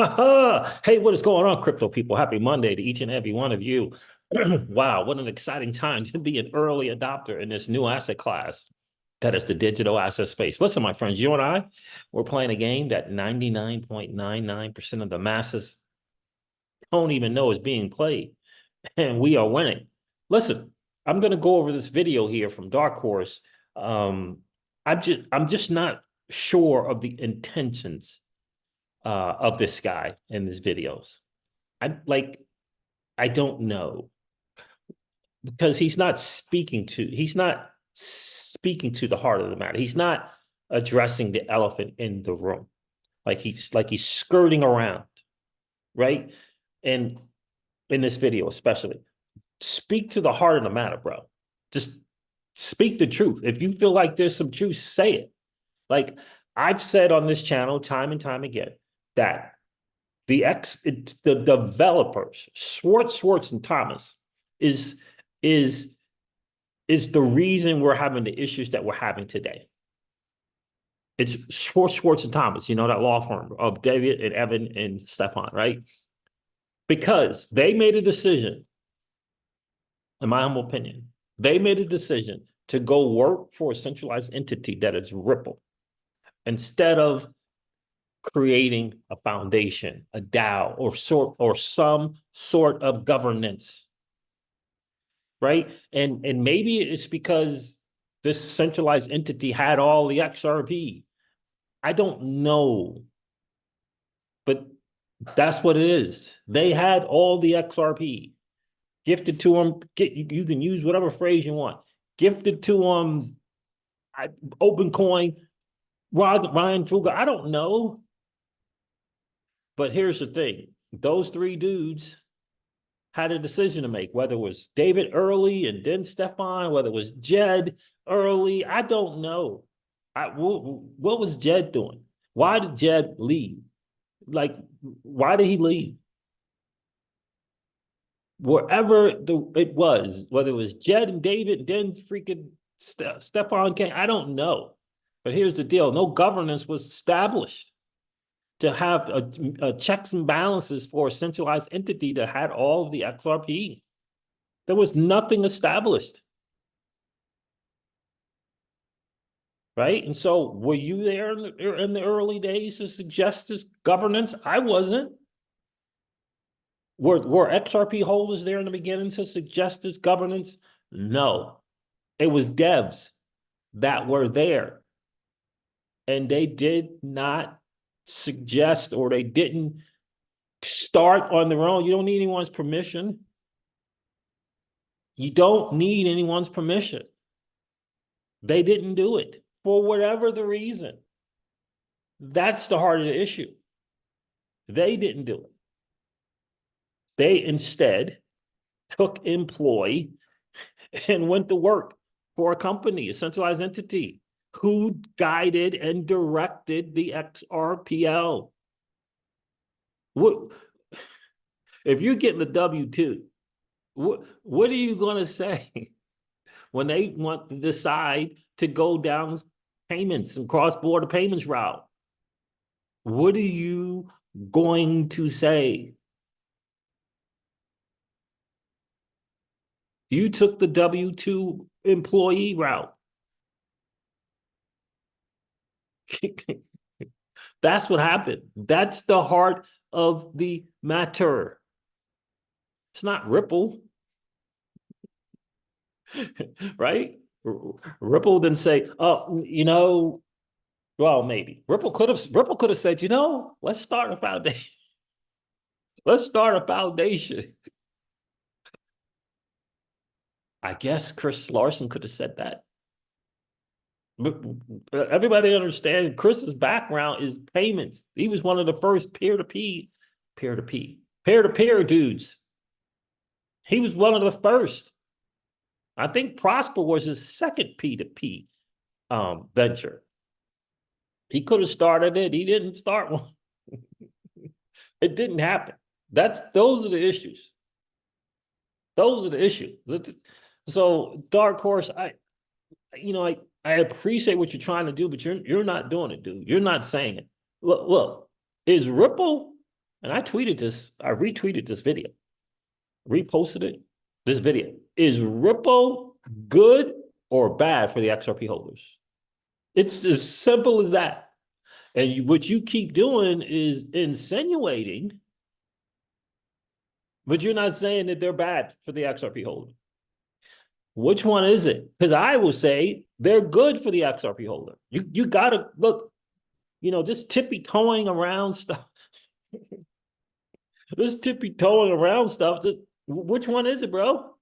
Hey, what is going on, crypto people? Happy Monday to each and every one of you. Wow, what an exciting time to be an early adopter in this new asset class that is the digital asset space. Listen, my friends, you and I, we're playing a game that 99.99% of the masses don't even know is being played, and we are winning. Listen, I'm going to go over this video here from Darkhorse. Um, I'm just not sure of the intentions of this guy in his videos. I don't know because he's not speaking to the heart of the matter. He's not addressing the elephant in the room. Like he's skirting around, right? And in this video, especially, speak to the heart of the matter, bro. Just speak the truth. If you feel like there's some truth, say it. Like I've said on this channel time and time again that the developers, Schwartz and Thomas, is is is the reason we're having the issues that we're having today. It's Schwartz and Thomas, that law firm of David and Evan and Stepan, right? Because they made a decision, in my humble opinion, they made a decision to go work for a centralized entity that is Ripple instead of creating a foundation, a DAO, or some sort of governance, right? And maybe it's because this centralized entity had all the XRP. I don't know, but that's what it is. They had all the XRP gifted to them. You can use whatever phrase you want. Gifted to them. Open coin. Ryan Fuga. I don't know. But here's the thing. Those three dudes had a decision to make, whether it was David early and then Stefan, whether it was Jed early. I don't know. What was Jed doing? Why did Jed leave? Like, why did he leave? Wherever it was, whether it was Jed and David, then freaking Stefan came, I don't know. But here's the deal. No governance was established to have a checks and balances for a centralized entity that had all of the XRP. There was nothing established. Right? And so were you there in the early days to suggest this governance? I wasn't. Were XRP holders there in the beginning to suggest this governance? No. It was devs that were there. And they did not suggest, or they didn't start on their own. You don't need anyone's permission. You don't need anyone's permission. They didn't do it for whatever the reason. That's the heart of the issue. They didn't do it. They instead took employee and went to work for a company, a centralized entity, who guided and directed the XRPL. What if you're getting the W-2? What are you going to say when they want to decide to go down payments and cross-border payments route? What are you going to say? You took the W-2 employee route. That's what happened. That's the heart of the matter. It's not Ripple, right? Ripple didn't say, "Oh, well, maybe Ripple could have said, let's start a foundation. Let's start a foundation." I guess Chris Larsen could have said that. But everybody understands Chris's background is payments. He was one of the first peer-to-peer dudes. He was one of the first. I think Prosper was his second P2P venture. He could have started it. He didn't start one. It didn't happen. Those are the issues. Those are the issues. So Darkhorse, I appreciate what you're trying to do, but you're not doing it, dude. You're not saying it. Look, is Ripple And I retweeted this video, reposted it. This video. Is Ripple good or bad for the XRP holders? It's as simple as that. And what you keep doing is insinuating, but you're not saying that they're bad for the XRP holder. Which one is it? Because I will say they're good for the XRP holder. You gotta look, just tippy toeing around stuff. This tippy toeing around stuff. Which one is it, bro?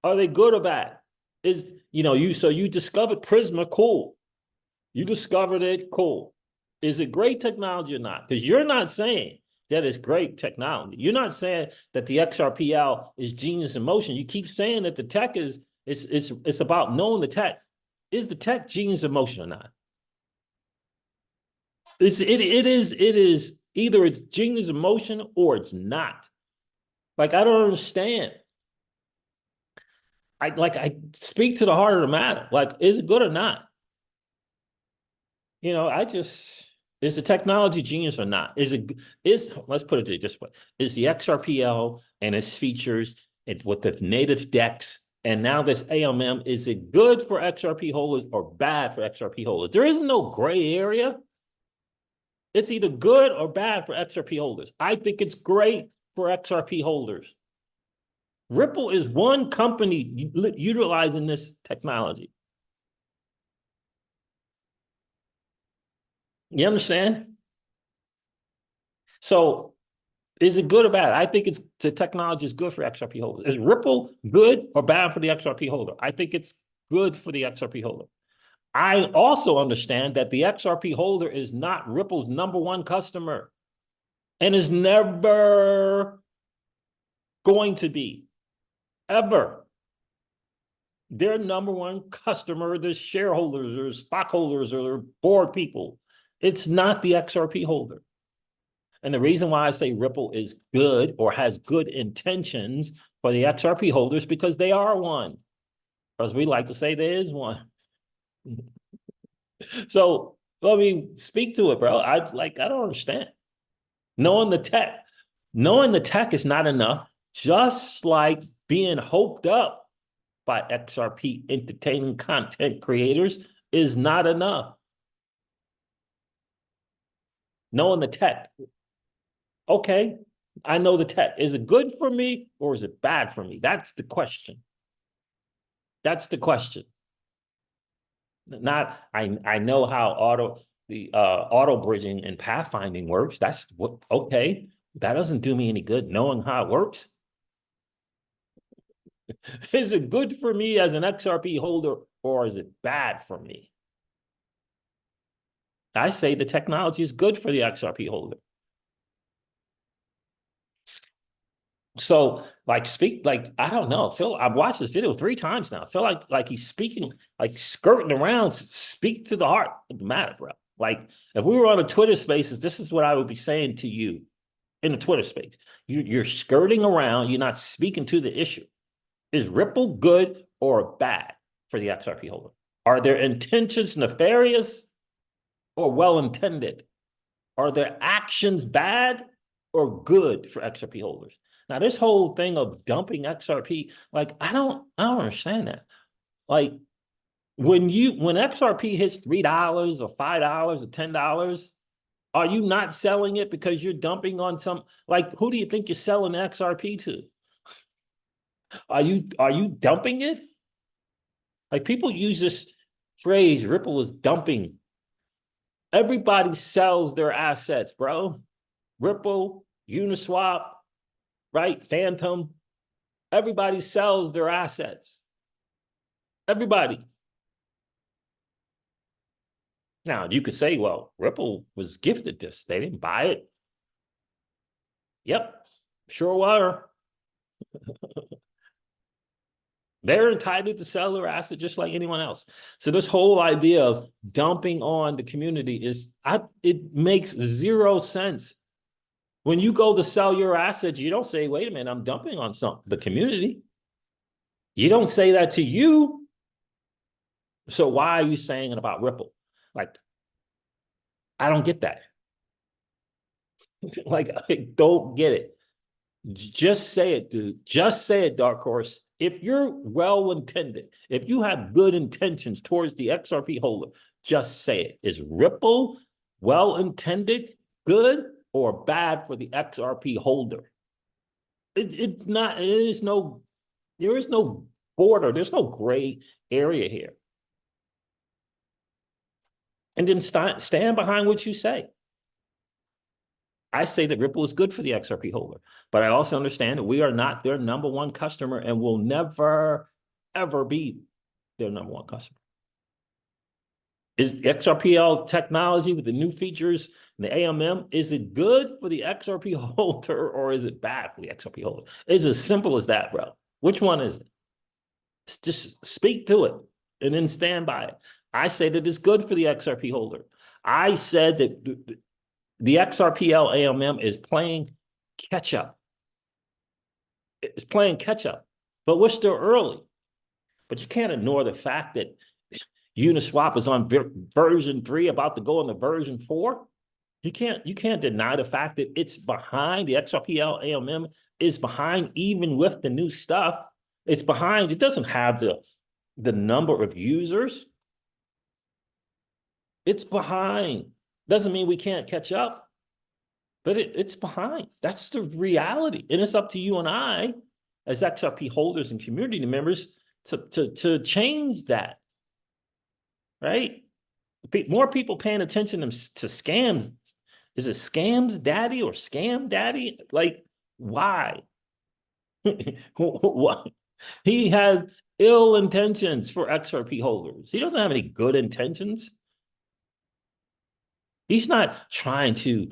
Are they good or bad? You discovered Prisma, cool. You discovered it, cool. Is it great technology or not? Because you're not saying that it's great technology. You're not saying that the XRPL is genius in motion. You keep saying that the tech it's about knowing the tech. Is the tech genius in motion or not? It is either it's genius in motion or it's not. Like, I don't understand. I speak to the heart of the matter. Like, is it good or not? Is the technology genius or not? Let's put it this way. Is the XRPL and its features and with the native DEX and now this AMM, is it good for XRP holders or bad for XRP holders? There is no gray area. It's either good or bad for XRP holders. I think it's great for XRP holders. Ripple is one company utilizing this technology. You understand? So is it good or bad? I think the technology is good for XRP holders. Is Ripple good or bad for the XRP holder? I think it's good for the XRP holder. I also understand that the XRP holder is not Ripple's #1 customer and is never going to be, ever. Their #1 customer, the shareholders or stockholders or board people. It's not the XRP holder. And the reason why I say Ripple is good or has good intentions for the XRP holders because they are one. Because we like to say there is one. So, speak to it, bro. I don't understand. Knowing the tech is not enough, just like being hoped up by XRP entertaining content creators is not enough. Knowing the tech. Okay, I know the tech. Is it good for me or is it bad for me? That's the question. That's the question. Not I know how auto bridging and pathfinding works. That's what okay. That doesn't do me any good knowing how it works. Is it good for me as an XRP holder or is it bad for me? I say the technology is good for the XRP holder. So, I don't know. I've watched this video 3 times now. I feel like he's speaking, skirting around, speak to the heart of the matter, bro. Like, if we were on a Twitter Spaces, this is what I would be saying to you in a Twitter space. You're skirting around. You're not speaking to the issue. Is Ripple good or bad for the XRP holder? Are their intentions nefarious or well-intended? Are their actions bad or good for XRP holders? Now, this whole thing of dumping XRP, I don't understand that. When XRP hits $3 or $5 or $10, are you not selling it because you're dumping on who do you think you're selling XRP to? Are you dumping it? People use this phrase, Ripple is dumping. Everybody sells their assets, bro. Ripple, Uniswap, right? Phantom. Everybody sells their assets. Everybody. Now, you could say, well, Ripple was gifted this. They didn't buy it. Yep, sure were. They're entitled to sell their asset just like anyone else. So this whole idea of dumping on the community it makes zero sense. When you go to sell your assets, you don't say, wait a minute, I'm dumping on the community. You don't say that to you. So why are you saying it about Ripple? I don't get that. Like, I don't get it. Just say it, dude. Just say it, Darkhorse. If you're well intended, if you have good intentions towards the XRP holder, just say it. Is Ripple well intended, good, or bad for the XRP holder? It's not, there is no border, there's no gray area here. And then stand behind what you say. I say that Ripple is good for the XRP holder, but I also understand that we are not their number one customer and will never, ever be their number one customer. Is the XRPL technology with the new features and the AMM, is it good for the XRP holder or is it bad for the XRP holder? It's as simple as that, bro. Which one is it? Just speak to it and then stand by it. I say that it's good for the XRP holder. I said that the XRPL AMM is playing catch up. It's playing catch up, but we're still early. But you can't ignore the fact that Uniswap is on version 3, about to go into version 4. You can't deny the fact that it's behind. The XRPL AMM is behind, even with the new stuff. It's behind. It doesn't have the number of users. It's behind. Doesn't mean we can't catch up, but it's behind. That's the reality. And it's up to you and I, as XRP holders and community members, to change that, right? More people paying attention to scams. Is it Scams Daddy or Scam Daddy? Like, why? What? He has ill intentions for XRP holders. He doesn't have any good intentions. He's not trying to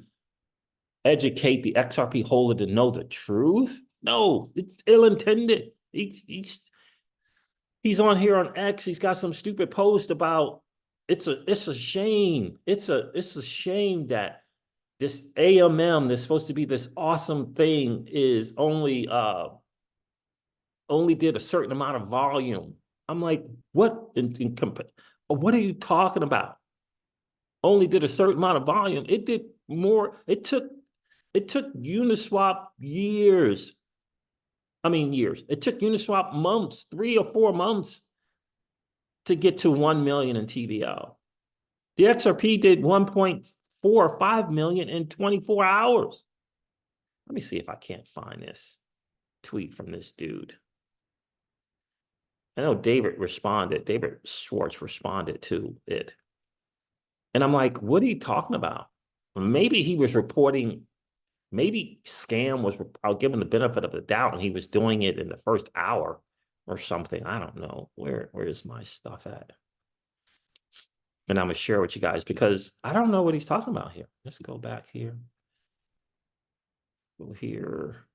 educate the XRP holder to know the truth. No, it's ill-intended. He's on here on X. He's got some stupid post about it's a shame. It's a shame that this AMM that's supposed to be this awesome thing is only did a certain amount of volume. I'm like, what what are you talking about? Only did a certain amount of volume. It did more. It took Uniswap years. I mean, years. It took Uniswap months, 3 or 4 months to get to 1 million in TVL. The XRP did 1.4 or 5 million in 24 hours. Let me see if I can't find this tweet from this dude. I know David Schwartz responded to it. And I'm like, what are you talking about? Maybe he was reporting, maybe Scam was, I'll give him the benefit of the doubt, and he was doing it in the first hour or something. I don't know. Where is my stuff at? And I'm going to share with you guys because I don't know what he's talking about here. Let's go back here. Go here.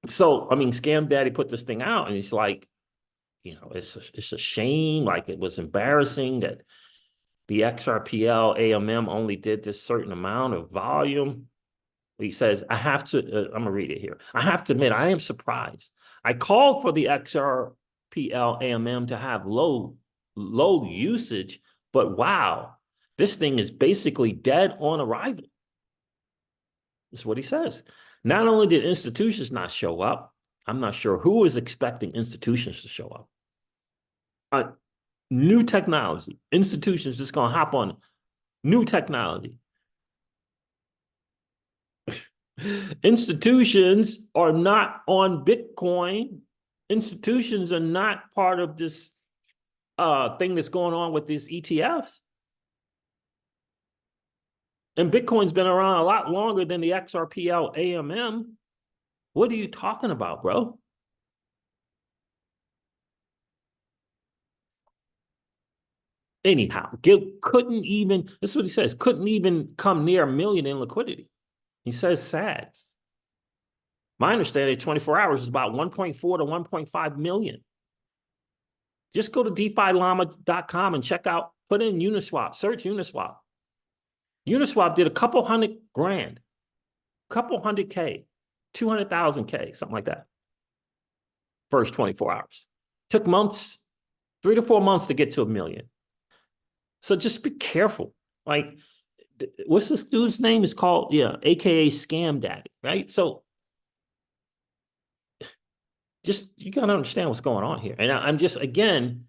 So, I mean, Scam Daddy put this thing out and he's like, you know, it's a shame. Like, it was embarrassing that the XRPL AMM only did this certain amount of volume. He says, I have to, I'm going to read it here. I have to admit, I am surprised. I called for the XRPL AMM to have low usage, but wow, this thing is basically dead on arrival. That's what he says. Not only did institutions not show up, I'm not sure who is expecting institutions to show up. New technology, institutions just going to hop on new technology. Institutions are not on Bitcoin. Institutions are not part of this thing that's going on with these ETFs. And Bitcoin's been around a lot longer than the XRPL AMM. What are you talking about, bro? Anyhow, couldn't even, this is what he says, couldn't even come near 1 million in liquidity. He says sad. My understanding, 24 hours is about 1.4 to 1.5 million. Just go to DeFiLlama.com and check out, put in Uniswap, search Uniswap. Uniswap did a couple $100,000, couple $100K, 200,000K, something like that. First 24 hours. Took months, 3 to 4 months to get to 1 million. So just be careful. Like, what's this dude's name? Is called, yeah, AKA Scam Daddy, right? So just, you gotta understand what's going on here. And I'm just, again,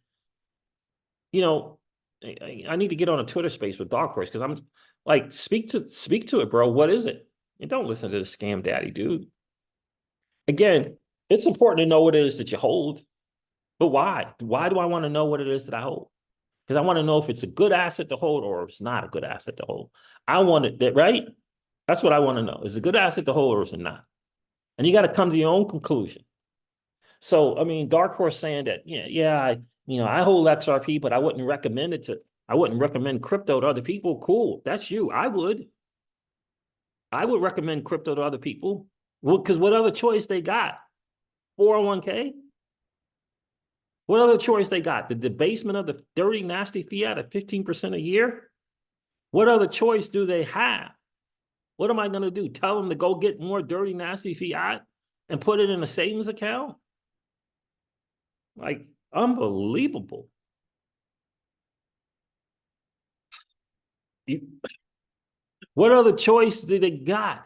you know, I need to get on a Twitter space with Darkhorse, because I'm like, speak to it, bro. What is it? And don't listen to the Scam Daddy, dude. Again, it's important to know what it is that you hold, but why? Why do I want to know what it is that I hold? Because I want to know if it's a good asset to hold or if it's not a good asset to hold. I want it that, right? That's what I want to know. Is it a good asset to hold or is it not? And you got to come to your own conclusion. So, I mean, Dark Horse saying that, I hold XRP, but I wouldn't recommend it to, I wouldn't recommend crypto to other people. Cool. That's you. I would recommend crypto to other people. Well, because what other choice they got? 401k? What other choice they got? The debasement of the dirty, nasty fiat at 15% a year? What other choice do they have? What am I going to do? Tell them to go get more dirty, nasty fiat and put it in a savings account? Like, unbelievable. What other choice do they got?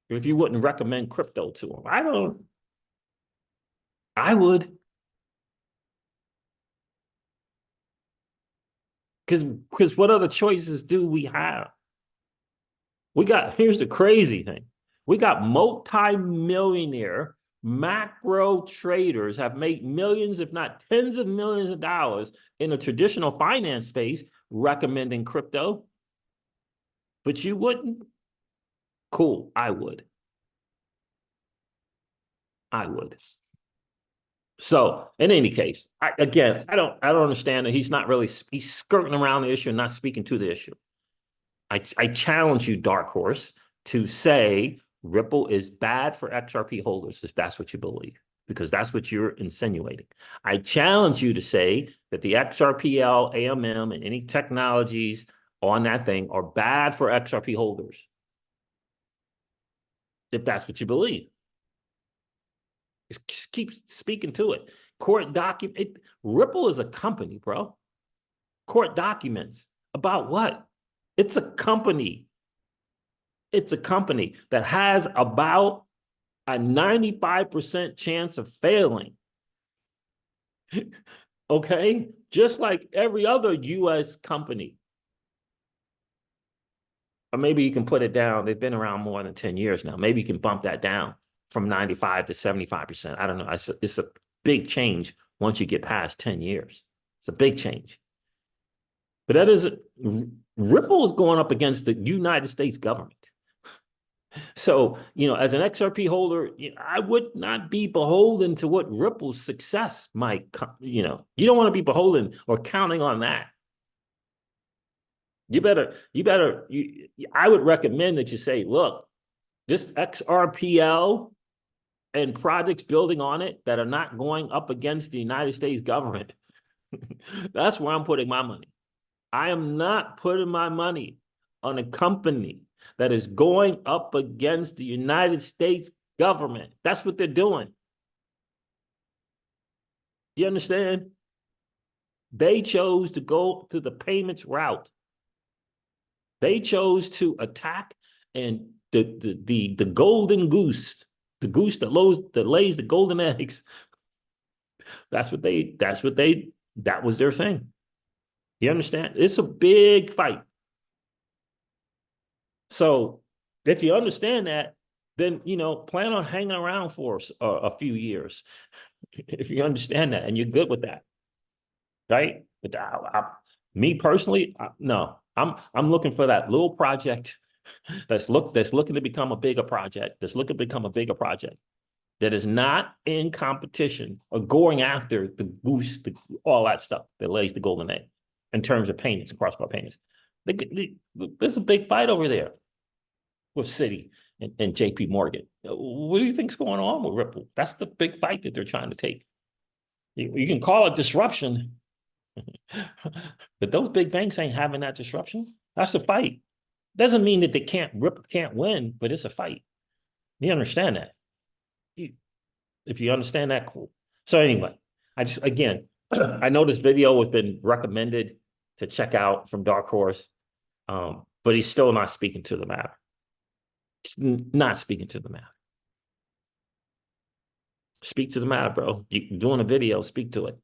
If you wouldn't recommend crypto to them, I would. Because what other choices do we have? Here's the crazy thing. We got multi-millionaire macro traders have made millions, if not tens of millions of dollars in the traditional finance space recommending crypto. But you wouldn't? Cool, I would. I would. So in any case, I don't understand that he's skirting around the issue and not speaking to the issue. I challenge you, Darkhorse, to say Ripple is bad for XRP holders if that's what you believe, because that's what you're insinuating. I challenge you to say that the XRPL, AMM, and any technologies on that thing are bad for XRP holders, if that's what you believe. Just keep speaking to it. Court document. Ripple is a company, bro. Court documents about what? It's a company. It's a company that has about a 95% chance of failing. Okay? Just like every other US company. Or maybe you can put it down. They've been around more than 10 years now. Maybe you can bump that down from 95 to 75%. I don't know. It's a big change once you get past 10 years. It's a big change. But that is, Ripple is going up against the United States government. So, as an XRP holder, I would not be beholden to what Ripple's success might, you don't want to be beholden or counting on that. I would recommend that you say, look, this XRPL and projects building on it that are not going up against the United States government, that's where I'm putting my money. I am not putting my money on a company that is going up against the United States government. That's what they're doing. You understand? They chose to go to the payments route. They chose to attack and the golden goose, the goose that lays the golden eggs. That was their thing. You understand? It's a big fight. So if you understand that, then, plan on hanging around for a few years. If you understand that and you're good with that, right? But me personally, no, I'm looking for that little project that's looking to become a bigger project, that is not in competition or going after the boost, all that stuff that lays the golden egg in terms of payments and cross-border payments. There's a big fight over there with Citi and JP Morgan. What do you think's going on with Ripple? That's the big fight that they're trying to take. You can call it disruption, but those big banks ain't having that disruption. That's a fight. Doesn't mean that Ripple can't win, but it's a fight. You understand that? If you understand that, cool. So anyway, I know this video has been recommended to check out from Darkhorse, but he's still not speaking to the matter. He's not speaking to the matter. Speak to the matter, bro. You're doing a video, speak to it.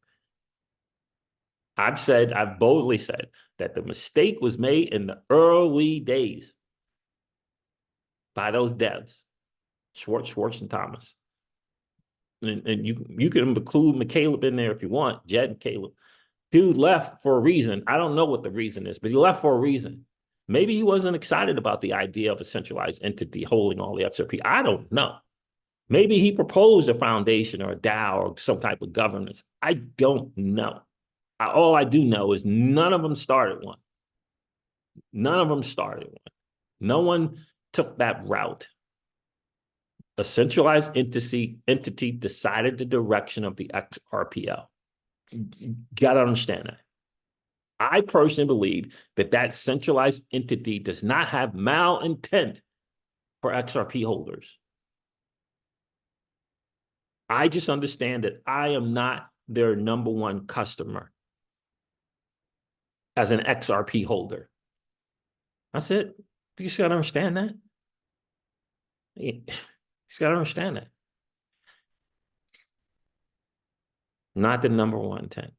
I've boldly said that the mistake was made in the early days by those devs, Schwartz, and Thomas. And you can include McCaleb in there if you want, Jed and Caleb. Dude left for a reason. I don't know what the reason is, but he left for a reason. Maybe he wasn't excited about the idea of a centralized entity holding all the XRP. I don't know. Maybe he proposed a foundation or a DAO or some type of governance. I don't know. All I do know is none of them started one. None of them started one. No one took that route. A centralized entity decided the direction of the XRPL. You got to understand that. I personally believe that that centralized entity does not have malintent for XRP holders. I just understand that I am not their number one customer as an XRP holder. That's it. You just got to understand that. You just got to understand that. Not the number one intent.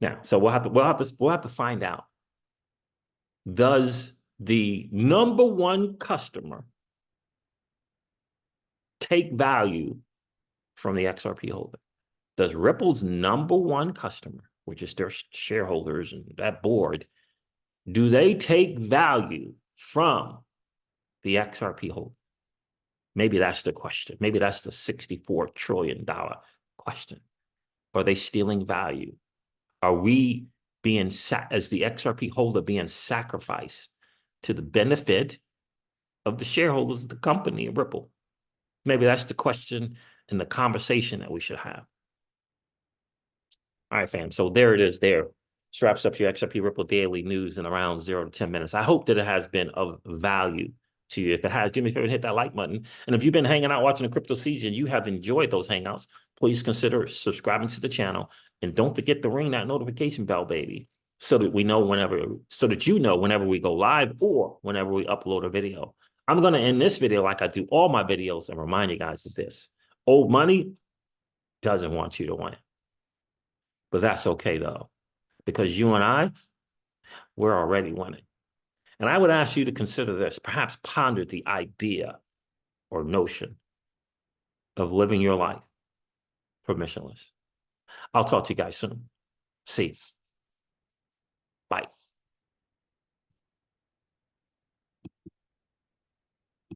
Now, so we'll have to find out. Does the number one customer take value from the XRP holder? Does Ripple's number one customer, which is their shareholders and that board, do they take value from the XRP holder? Maybe that's the question. Maybe that's the $64 trillion question. Are they stealing value? Are we being, as the XRP holder, being sacrificed to the benefit of the shareholders of the company, Ripple? Maybe that's the question and the conversation that we should have. All right, fam. So there it is there. This wraps up your XRP Ripple Daily News in around 0 to 10 minutes. I hope that it has been of value to you. If it has, do me a favor and hit that like button. And if you've been hanging out watching the Crypto Season, you have enjoyed those hangouts, please consider subscribing to the channel. And don't forget to ring that notification bell, baby, so that you know whenever we go live or whenever we upload a video. I'm going to end this video like I do all my videos and remind you guys of this. Old money doesn't want you to win. But that's okay, though, because you and I, we're already winning. And I would ask you to consider this, perhaps ponder the idea or notion of living your life permissionless. I'll talk to you guys soon. See you.